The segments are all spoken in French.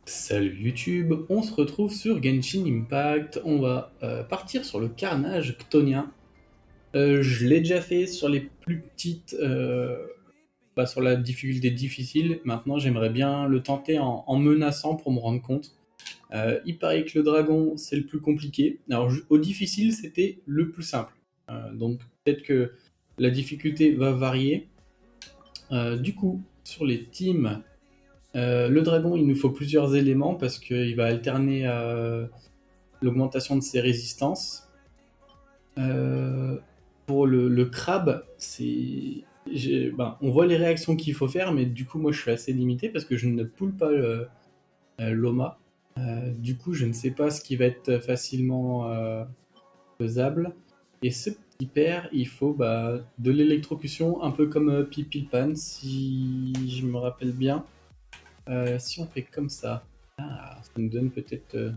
Salut YouTube, on se retrouve sur Genshin Impact. On va partir sur le carnage chtonien. Je l'ai déjà fait sur les plus petites, sur la difficulté difficile. Maintenant, j'aimerais bien le tenter en menaçant pour me rendre compte. Il paraît que le dragon, c'est le plus compliqué. Alors, au difficile, c'était le plus simple. Donc, peut-être que la difficulté va varier. Du coup, sur les teams. Le dragon, il nous faut plusieurs éléments parce qu'il va alterner l'augmentation de ses résistances. Pour le crabe, on voit les réactions qu'il faut faire, mais du coup, moi, je suis assez limité parce que je ne poule pas l'OMA. Du coup, je ne sais pas ce qui va être facilement faisable. Et ce petit père, il faut de l'électrocution, un peu comme Pipilpan, si je me rappelle bien. Si on fait comme ça, ça nous donne peut-être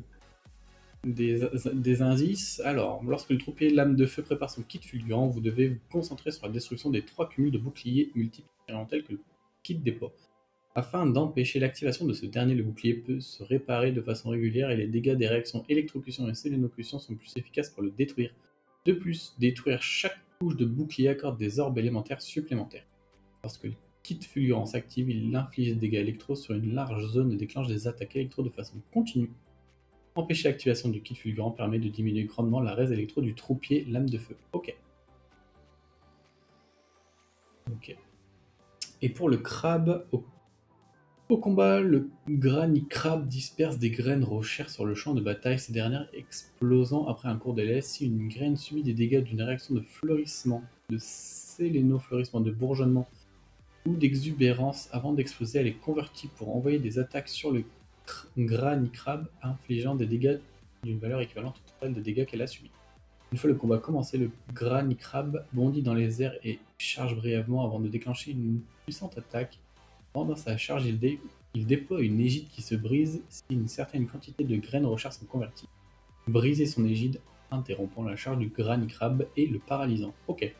des indices. Alors, lorsque le troupier lame de feu prépare son kit fulgurant, vous devez vous concentrer sur la destruction des 3 cumuls de boucliers multiples tels que le kit déploie. Afin d'empêcher l'activation de ce dernier, le bouclier peut se réparer de façon régulière et les dégâts des réactions électrocution et sélénocution sont plus efficaces pour le détruire. De plus, détruire chaque couche de bouclier accorde des orbes élémentaires supplémentaires. Lorsque le kit fulgurant s'active, il inflige des dégâts électro sur une large zone et déclenche des attaques électro de façon continue. Empêcher l'activation du kit fulgurant permet de diminuer grandement la raise électro du troupier lame de feu. Ok. Et pour le crabe, au combat, le Granny Crab disperse des graines rochères sur le champ de bataille, ces dernières explosant après un court délai. Si une graine subit des dégâts d'une réaction de fleurissement, de séléno-fleurissement, de bourgeonnement ou d'exubérance avant d'exploser, elle est convertie pour envoyer des attaques sur le Granny Crab, infligeant des dégâts d'une valeur équivalente au total des dégâts qu'elle a subis. Une fois le combat commencé, le Granny Crab bondit dans les airs et charge brièvement avant de déclencher une puissante attaque. Pendant sa charge, il déploie une égide qui se brise si une certaine quantité de graines rochères sont converties. Briser son égide, interrompant la charge du Granny Crab et le paralysant. Ok,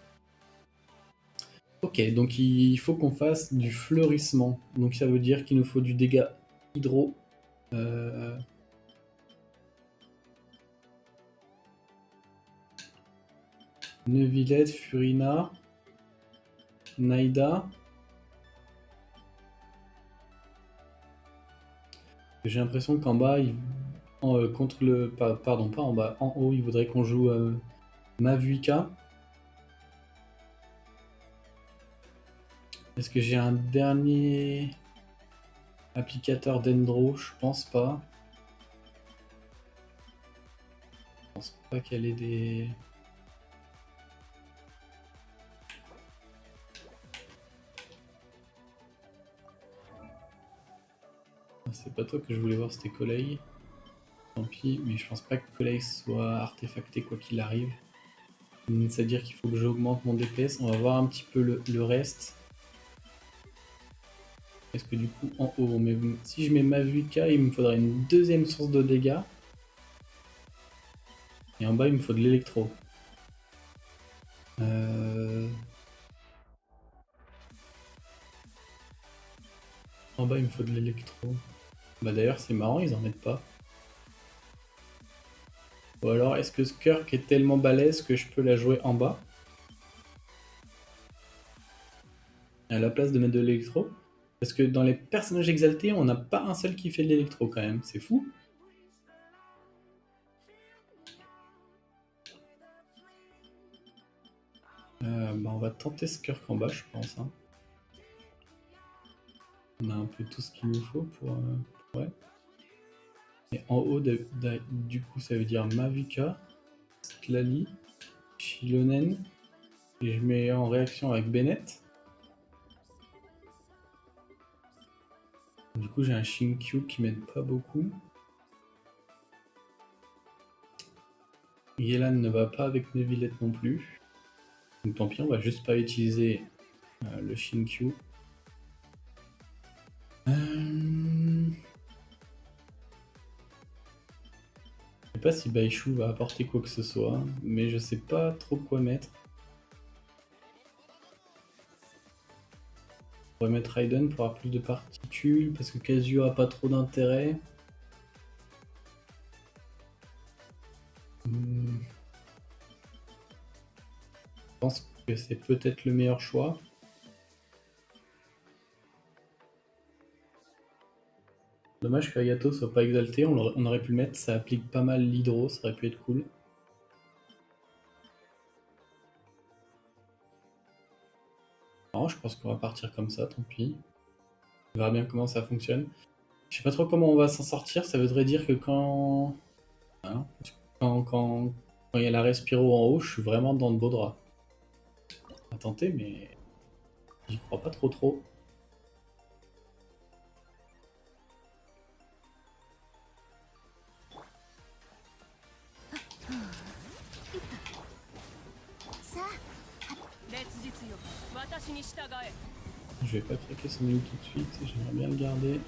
donc il faut qu'on fasse du fleurissement. Donc ça veut dire qu'il nous faut du dégât hydro. Neuvillette, Furina, Naïda. J'ai l'impression qu'en bas, contre le. Pardon, pas en bas, en haut, il voudrait qu'on joue Mavuika. Est-ce que j'ai un dernier applicateur Dendro? Je pense pas. Je pense pas qu'elle ait des. C'est pas toi que je voulais voir, c'était Collei. Tant pis, mais je pense pas que Collei soit artefacté quoi qu'il arrive. C'est-à-dire qu'il faut que j'augmente mon DPS. On va voir un petit peu le reste. Est-ce que du coup, en haut, si je mets Mavuika, il me faudra une deuxième source de dégâts. Et en bas, il me faut de l'électro. En bas, il me faut de l'électro. Bah d'ailleurs, c'est marrant, ils en mettent pas. Ou alors, est-ce que Skirk est tellement balèze que je peux la jouer en bas à la place de mettre de l'électro? Parce que dans les personnages exaltés, on n'a pas un seul qui fait de l'électro quand même. C'est fou. On va tenter Skirk en bas, je pense. Hein. On a un peu tout ce qu'il nous faut pour... ouais. Et en haut, du coup, ça veut dire Mavuka, Sklali, Shilonen. Et je mets en réaction avec Bennett. Du coup, j'ai un Shinkyu qui m'aide pas beaucoup. Yelan ne va pas avec Neuvillette non plus. Donc tant pis, on va juste pas utiliser le Shinkyu. Je sais pas si Baishu va apporter quoi que ce soit, mais je sais pas trop quoi mettre. On pourrait mettre Raiden pour avoir plus de particules, parce que Kazuya a pas trop d'intérêt. que c'est peut-être le meilleur choix. Dommage que Agato soit pas exalté, on aurait pu le mettre, ça applique pas mal l'hydro, ça aurait pu être cool. Non, je pense qu'on va partir comme ça, tant pis. On verra bien comment ça fonctionne. Je sais pas trop comment on va s'en sortir, ça voudrait dire que quand... Hein, quand il y a la Respiro en haut, je suis vraiment dans de beaux draps. On va tenter, mais j'y crois pas trop. Je vais pas craquer son menu tout de suite, j'aimerais bien le garder.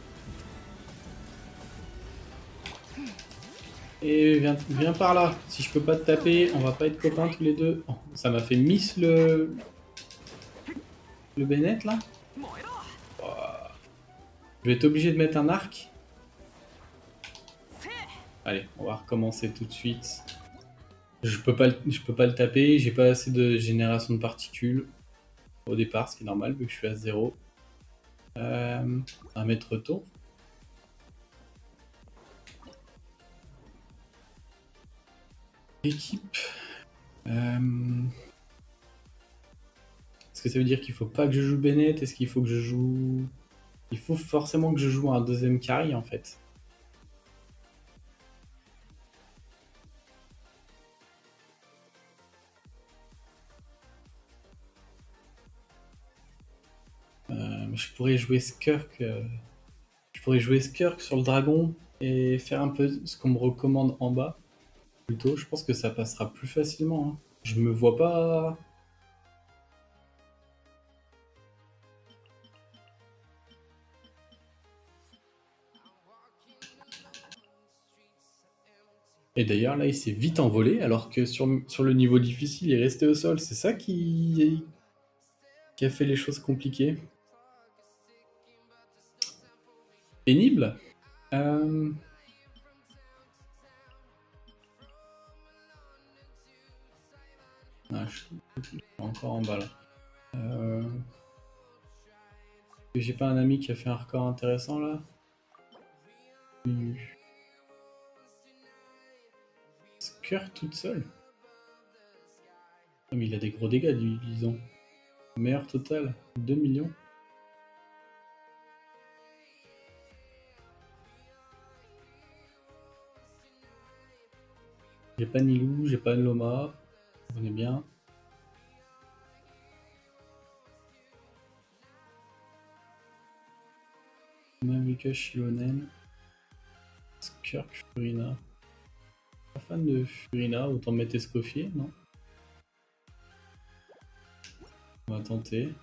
Et viens par là, si je peux pas te taper, on va pas être copains tous les deux. Oh, ça m'a fait miss le Bennett là. Oh. Je vais être obligé de mettre un arc. Allez, on va recommencer tout de suite. Je peux pas le taper, j'ai pas assez de génération de particules au départ, ce qui est normal vu que je suis à 0. Un mètre retour. Équipe. Est-ce que ça veut dire qu'il faut pas que je joue Bennett? Est-ce qu'il faut que je joue... Il faut forcément que je joue un deuxième carry en fait. Je pourrais jouer Skirk. Je pourrais jouer Skirk sur le dragon et faire un peu ce qu'on me recommande en bas. Plutôt, je pense que ça passera plus facilement. Hein. Je me vois pas... Et d'ailleurs, là, il s'est vite envolé, alors que sur le niveau difficile, il est resté au sol. C'est ça qui a fait les choses compliquées. Pénible. Ah, je suis encore en bas, là. J'ai pas un ami qui a fait un record intéressant, là? Skirk toute seule. Mais il a des gros dégâts, disons. Meilleur total, 2 millions. J'ai pas Nilou, j'ai pas Loma. On est bien. Navika Shilonen. Skirk Furina. Pas fan de Furina, autant mettre Escoffier, non? On va tenter.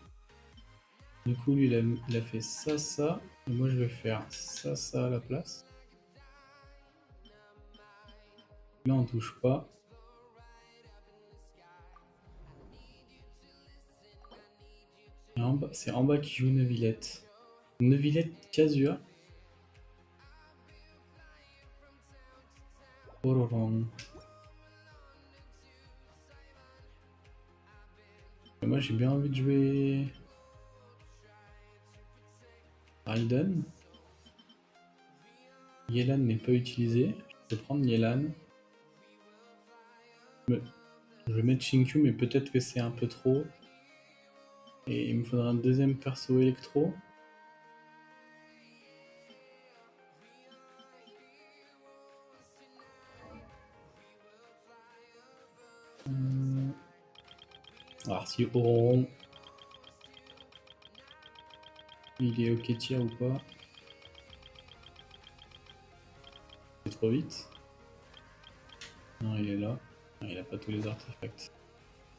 Du coup, lui, il a fait ça, ça. Et moi, je vais faire ça, ça à la place. Là, on touche pas. C'est en bas qui joue Neuvillette. Neuvillette Casua. Ororong. Moi, j'ai bien envie de jouer Raiden. Yelan n'est pas utilisé. Je vais prendre Yelan. Je vais mettre Shinkyu, mais peut-être que c'est un peu trop. Et il me faudra un deuxième perso électro. Alors si Auron il est ok tir ou pas. C'est trop vite. Non, il est là. Non, il a pas tous les artefacts.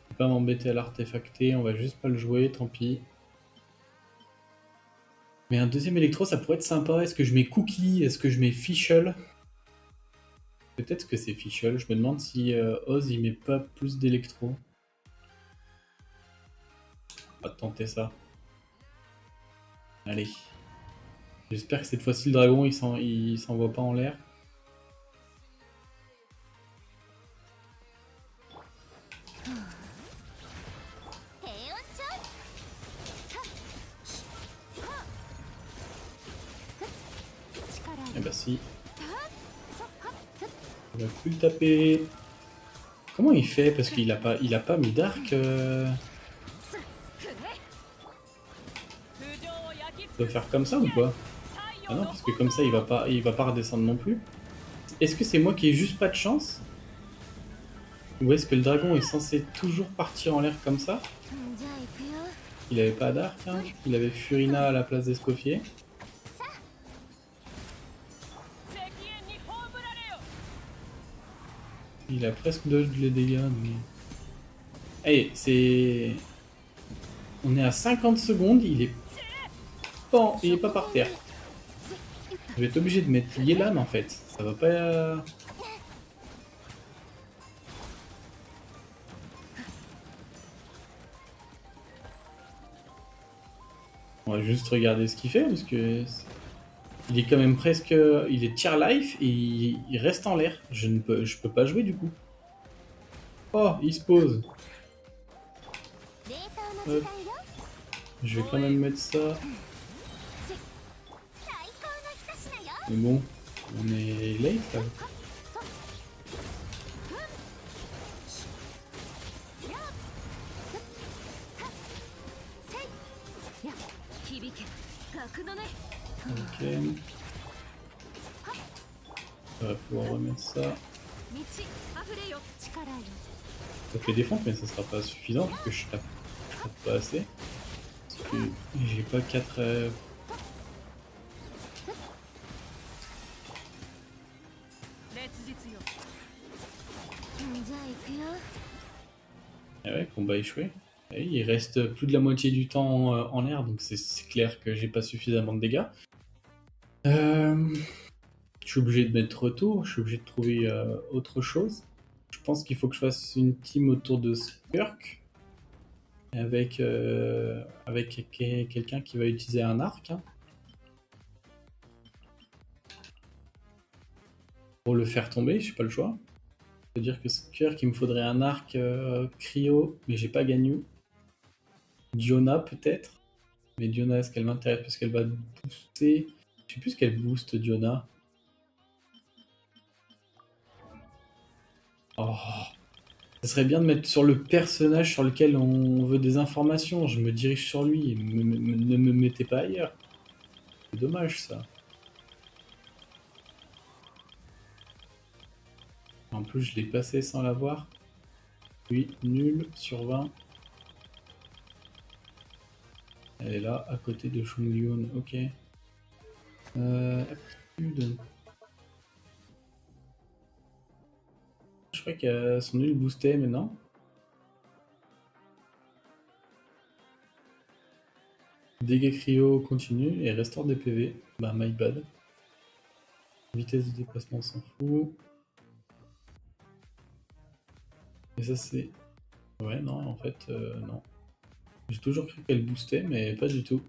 Je vais pas m'embêter à l'artefacter, on va juste pas le jouer, tant pis. Mais un deuxième électro, ça pourrait être sympa. Est-ce que je mets Cookie? Est-ce que je mets Fischl? Peut-être que c'est Fischl. Je me demande si Oz il met pas plus d'électro. On va tenter ça. Allez. J'espère que cette fois-ci le dragon il s'envoie pas en l'air. Eh bah si. Il va plus le taper. Comment il fait? Parce qu'il a pas mis d'arc. Il doit faire comme ça ou pas? Ah non, parce que comme ça, il va pas redescendre non plus. Est-ce que c'est moi qui ai juste pas de chance? Ou est-ce que le dragon est censé toujours partir en l'air comme ça? Il avait pas d'arc, hein. Il avait Furina à la place d'Escoffier. Il a presque dodge les dégâts, mais... Hey, c'est... On est à 50 secondes, il est pas par terre. Je vais être obligé de mettre Yelan en fait. Ça va pas... On va juste regarder ce qu'il fait parce que... Il est quand même presque... Il est tier life et il reste en l'air. Je peux pas jouer du coup. Oh, il se pose. Hop. Je vais quand même mettre ça. Mais bon, on est late là. Ok. On va pouvoir remettre ça. Ça fait défendre, mais ça sera pas suffisant parce que je tape pas assez. Parce que j'ai pas 4... Ah ouais, combat échoué. Et il reste plus de la moitié du temps en l'air, donc c'est clair que j'ai pas suffisamment de dégâts. Je suis obligé de mettre retour, je suis obligé de trouver autre chose. Je pense qu'il faut que je fasse une team autour de Skirk avec, quelqu'un qui va utiliser un arc. Hein, pour le faire tomber, j'ai pas le choix. C'est-à-dire que Skirk, il me faudrait un arc cryo, mais j'ai pas Ganyu. Diona peut-être. Mais Diona, est-ce qu'elle m'intéresse parce qu'elle va booster... Je sais plus ce qu'elle booste, Diona. Oh, ça serait bien de mettre sur le personnage sur lequel on veut des informations. Je me dirige sur lui. Ne me mettez pas ailleurs. C'est dommage ça. En plus, je l'ai passé sans l'avoir. Oui, nul sur 20. Elle est là, à côté de Shungyun. Ok. Aptitude. Je crois que son nul boostait, mais non. Dégâts cryo continue et restaure des PV. Bah, my bad. Vitesse de déplacement, on s'en fout. Et ça, c'est... Ouais, non, en fait, non. J'ai toujours cru qu'elle boostait, mais pas du tout.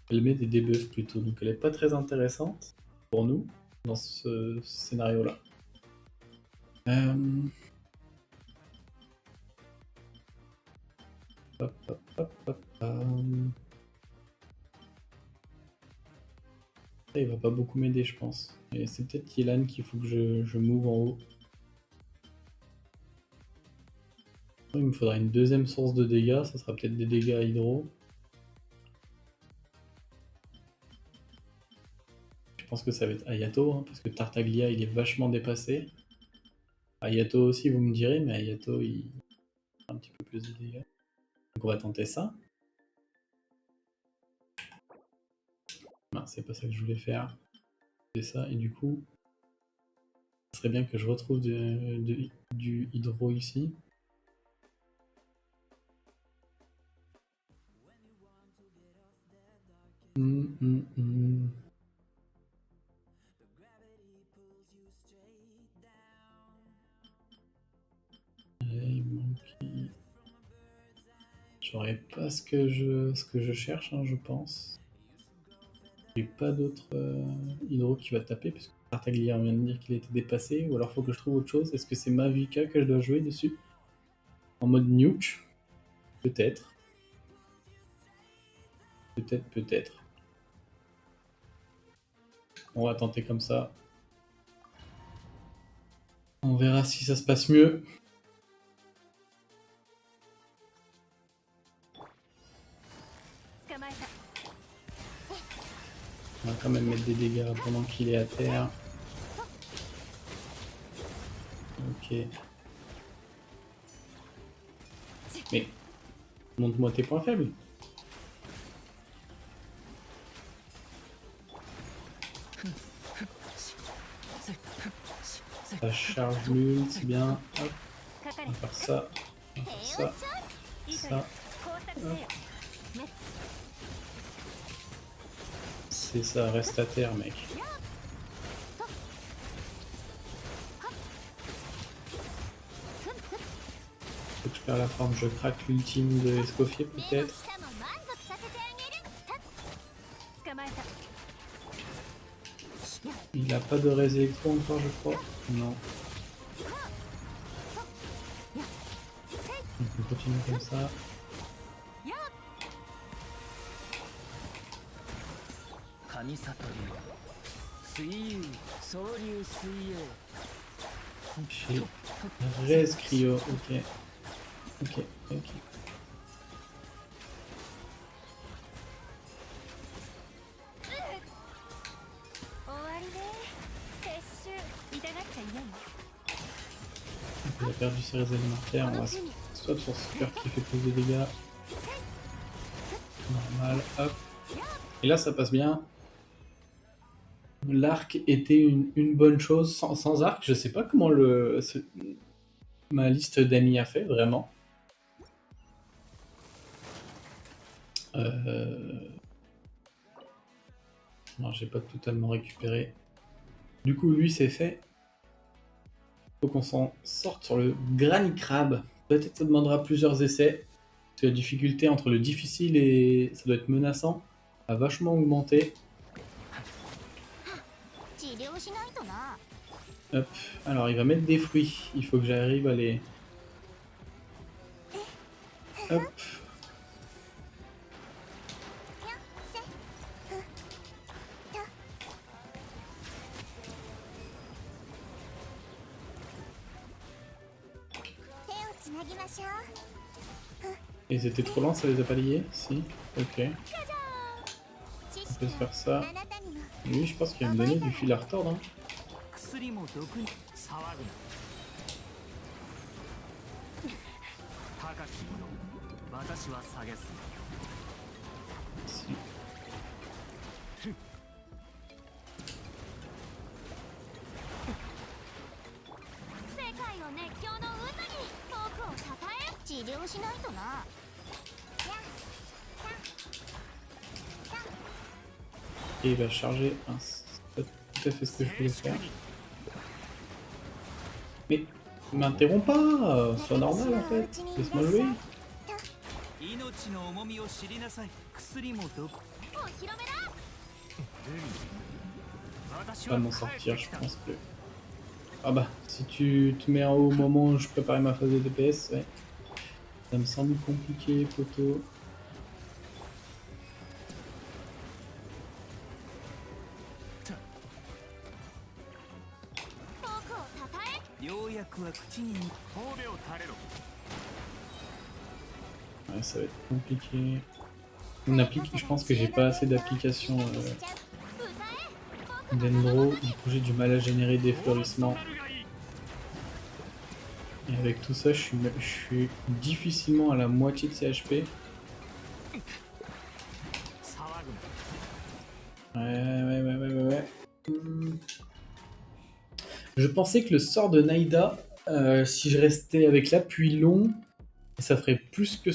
Elle met des debuffs plutôt, donc elle est pas très intéressante pour nous dans ce scénario-là. Hop, hop, hop, hop, il va pas beaucoup m'aider, je pense. Et c'est peut-être Yelan qu'il faut que je move en haut. Il me faudra une deuxième source de dégâts, ça sera peut-être des dégâts à hydro. Je pense que ça va être Ayato, hein, parce que Tartaglia il est vachement dépassé. Ayato aussi, vous me direz, mais Ayato il a un petit peu plus de dégâts. Donc on va tenter ça. Non, c'est pas ça que je voulais faire. C'est ça, et du coup, ce serait bien que je retrouve du hydro ici. J'aurais pas ce que je cherche, hein, je pense. J'ai pas d'autre hydro qui va taper, puisque Tartaglia vient de dire qu'il était dépassé, ou alors faut que je trouve autre chose. Est-ce que c'est Mavica que je dois jouer dessus? En mode nuke? Peut-être. Peut-être. On va tenter comme ça. On verra si ça se passe mieux. On va quand même mettre des dégâts pendant qu'il est à terre. Ok. Mais montre-moi tes points faibles. Ça charge l'ult, c'est bien. Hop. On va faire ça. On va faire ça. Ça. Hop. C'est ça, reste à terre, mec. Faut que je perds la forme, je craque l'ultime de Escoffier peut-être. Il a pas de res électro encore, je crois. Non. On peut continuer comme ça. J'ai res cryo, ok. Ok, ok. Il a perdu ses réserves alimentaires, on va soit sur ce cœur qui fait plus de dégâts. Normal, hop. Et là ça passe bien. L'arc était une bonne chose. Sans arc, je sais pas comment ma liste d'amis a fait, vraiment. Non, j'ai pas totalement récupéré. Du coup, lui, c'est fait. Faut qu'on s'en sorte sur le Granny Crab. Peut-être ça demandera plusieurs essais. Parce que la difficulté entre le difficile et ça doit être menaçant a vachement augmenté. Hop. Alors, il va mettre des fruits. Il faut que j'arrive à les... Hop. Ils étaient trop lents, ça les a pas liés? Si. Ok. On peut se faire ça. Lui, je pense qu'il va me donner du fil à retordre. Hein. Si. Et il va charger un... C'est pas tout à fait ce que je voulais faire. Mais m'interromps pas, sois normal en fait, laisse-moi jouer. Je vais pas m'en sortir, je pense que... Ah bah, si tu te mets en haut au moment où je préparais ma phase de DPS, ouais. Ça me semble compliqué, poteau. Ouais, ça va être compliqué. Je pense que j'ai pas assez d'applications d'Endro, du coup j'ai du mal à générer des fleurissements. Et avec tout ça, je suis difficilement à la moitié de ses HP. Ouais. Je pensais que le sort de Naïda, si je restais avec l'appui long, ça ferait plus que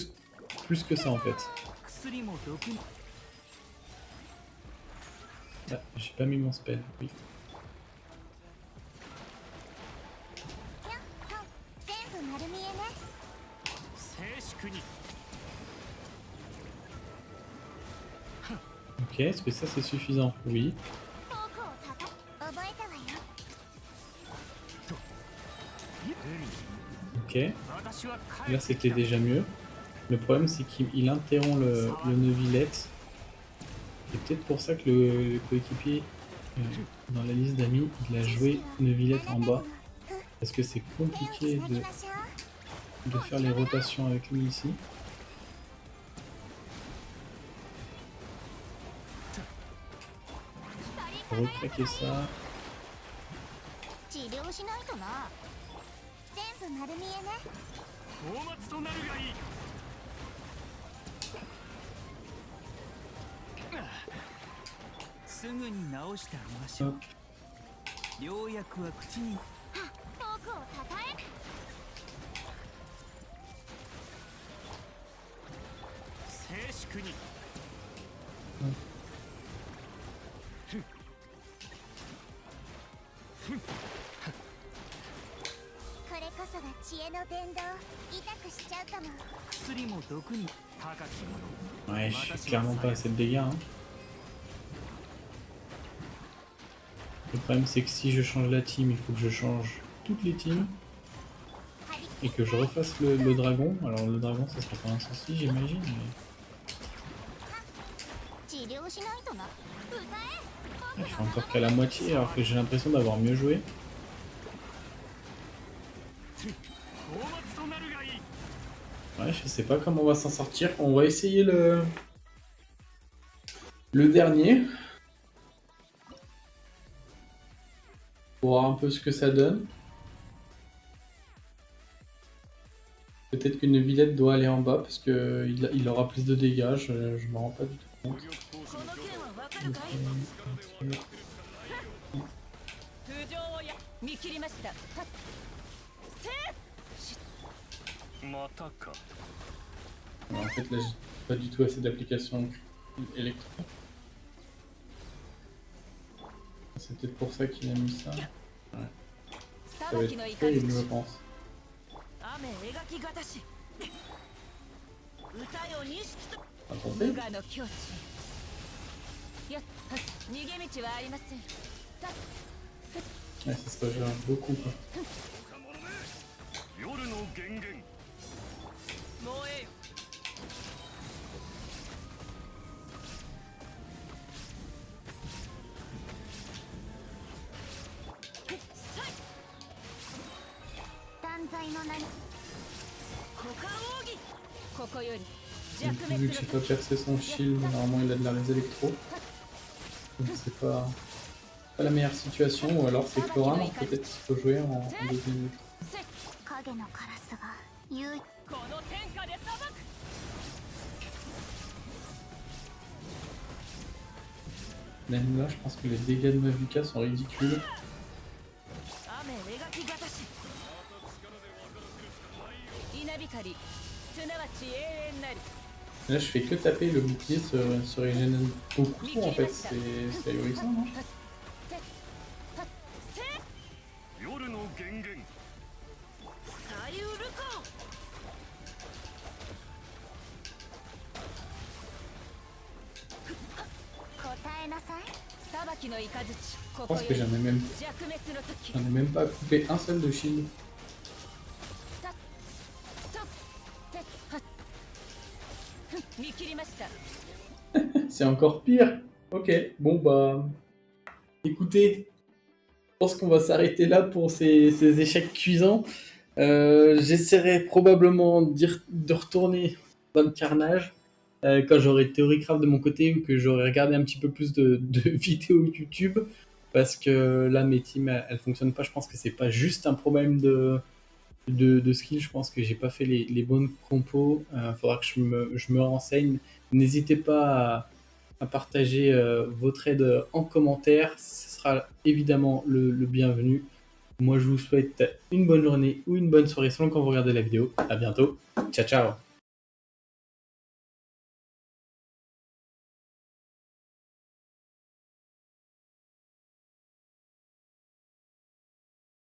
ça en fait. Ah, j'ai pas mis mon spell, oui. Ok, est-ce que ça c'est suffisant? Oui. Ok. Là c'était déjà mieux. Le problème c'est qu'il interrompt le neuvillette. C'est peut-être pour ça que le coéquipier dans la liste d'amis, il a joué Neuvillette en bas. Parce que c'est compliqué de faire les rotations avec lui ici. Recraquer ça. 治療しないとな。全部丸見えね。大松となるがいい。すぐに治してあげましょう。良薬は口に。僕をたたえ。静粛に。これこそが知恵の伝道。痛くしちゃうかも。薬も毒に高きもの。 Ouais, je fais clairement pas assez de dégâts. Hein. Le problème c'est que si je change la team, il faut que je change toutes les teams. Et que je refasse le dragon. Alors le dragon ça sera pas un souci j'imagine. Mais... 治療しないとな。歌え。 Je suis encore qu'à la moitié alors que j'ai l'impression d'avoir mieux joué. 大松となるがいい。 Ouais, je sais pas comment on va s'en sortir. On va essayer le dernier. Pour voir un peu ce que ça donne. Peut-être qu'une Villette doit aller en bas parce qu'il il aura plus de dégâts. Je me rends pas du tout compte. この件はわかるかい。通常を見切りました。またか。 Alors, en fait là j'ai pas du tout assez d'applications électro. C'est peut-être pour ça qu'il a mis ça. Ouais. Ça va être terrible je pense. 雨描きがたし。歌よ錦と。 Ah, pour 無我の境地。よっ、逃げ道はありません。 Ouais, ça se rejoint beaucoup quoi. 夜の源源。 燃えよ。 断罪の名に。股間奥義。ここより。 Et puis, vu que j'ai pas percé son shield, normalement il a de la res électro. Donc c'est pas la meilleure situation, ou alors c'est Cora, donc peut-être qu'il faut jouer en deuxième électro. 影のカラスが言う。この天下で裁く。 Même là, je pense que les dégâts de Mavuka sont ridicules. 雨描きがたし。稲光、すなわち永遠なり。 Là, je fais que taper, le bouclier se régène beaucoup trop en fait, c'est ahurissant, non? 夜の源源。 サイウルコ。 答えなさい。裁きの雷。 Je pense que j'en ai même pas coupé un seul de shield. C'est encore pire. Ok, bon bah... Écoutez, je pense qu'on va s'arrêter là pour ces échecs cuisants. J'essaierai probablement de retourner dans le carnage quand j'aurai Theorycraft de mon côté ou que j'aurai regardé un petit peu plus de vidéos YouTube. Parce que là, mes teams, elles fonctionnent pas. Je pense que c'est pas juste un problème de skill. Je pense que j'ai pas fait les bonnes compos. Faudra que je me renseigne. N'hésitez pas à partager votre aide en commentaire. Ce sera évidemment le bienvenu. Moi, je vous souhaite une bonne journée ou une bonne soirée selon quand vous regardez la vidéo. À bientôt. Ciao, ciao.